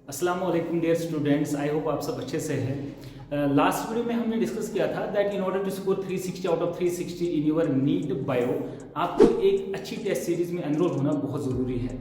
अस्सलाम वालेकुम dear students, I hope आप सब अच्छे से हैं। लास्ट वीडियो में हमने डिस्कस किया था that in order to score 360 out of 360 in your NEET bio आपको एक अच्छी टेस्ट सीरीज में एनरोल होना बहुत ज़रूरी है।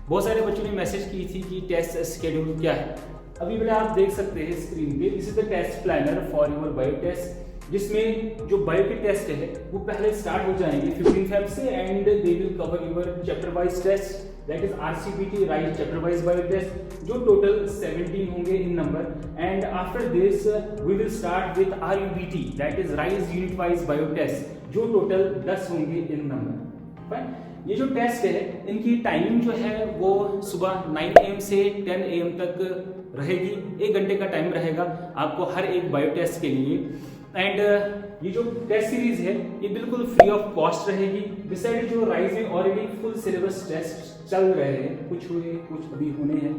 बहुत सारे बच्चों ने मैसेज की थी कि टेस्ट शेड्यूल क्या है। अभी बेटा आप देख सकते हैं स्क्रीन पे, this is the test planner for your bio test, जिसमें जो बायो के टेस्ट है वो पहले स्टार्ट हो जाएंगे 15 फेब से and they will cover your chapter wise test, that is RCBT rise chapter wise bio test, जो टोटल 17 होंगे in number. And after this we will start with RUBT, that is rise unit wise bio test, जो total 10 होंगे in number. Fine, ये जो test है इनकी timing जो है वो सुबह 9 AM से 10 AM तक रहेगी। 1 घंटे का टाइम रहेगा आपको हर एक बायो टेस्ट के लिए। एंड ये जो टेस्ट सीरीज है ये बिल्कुल फ्री ऑफ कॉस्ट रहेगी। बिसाइड जो राइज में ऑलरेडी फुल सिलेबस टेस्ट चल रहे हैं, कुछ हुए कुछ अभी होने हैं,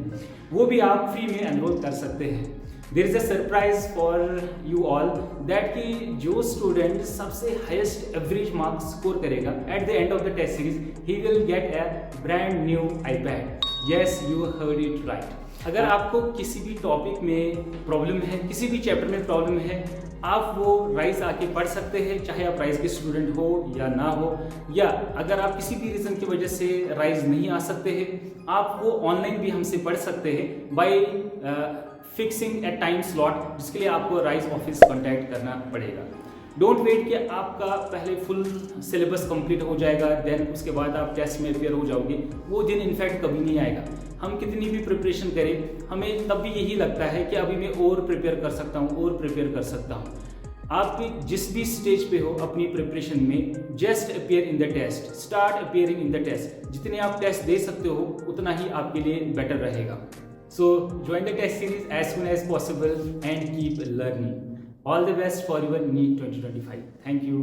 वो भी आप फ्री में एनरोल कर सकते हैं। There is a surprise for you all that कि जो स्टूडेंट सबसे हाईएस्ट एवरेज मार्क्स स्कोर करेगा at the end of the test series he will get a brand new iPad. Yes, you heard it right. अगर आपको किसी भी topic में problem है, किसी भी चैप्टर में प्रॉब्लम है, आप वो राइज आके पढ़ सकते हैं, चाहे आप राइज के स्टूडेंट हो या ना हो, या अगर आप किसी भी रीज़न की वजह से राइज नहीं आ सकते हैं, आप वो ऑनलाइन भी हमसे पढ़ सकते हैं बाय फिक्सिंग ए टाइम स्लॉट, जिसके लिए आपको राइज ऑफिस कॉन्टैक्ट करना पड़ेगा। डोंट वेट कि आपका पहले फुल सिलेबस कंप्लीट हो जाएगा देन उसके बाद आप टेस्ट में अपेयर हो जाओगे। वो दिन इनफैक्ट कभी नहीं आएगा। हम कितनी भी प्रिपरेशन करें, हमें तब भी यही लगता है कि अभी मैं और प्रिपेयर कर सकता हूँ, और प्रिपेयर कर सकता हूँ। आप जिस भी स्टेज पे हो अपनी प्रिपरेशन में, just appear in the test, start appearing in the test. जितने आप टेस्ट दे सकते हो उतना ही आपके लिए बेटर रहेगा। So join the test series as soon as possible and keep learning. All the best for your NEET 2025. Thank you.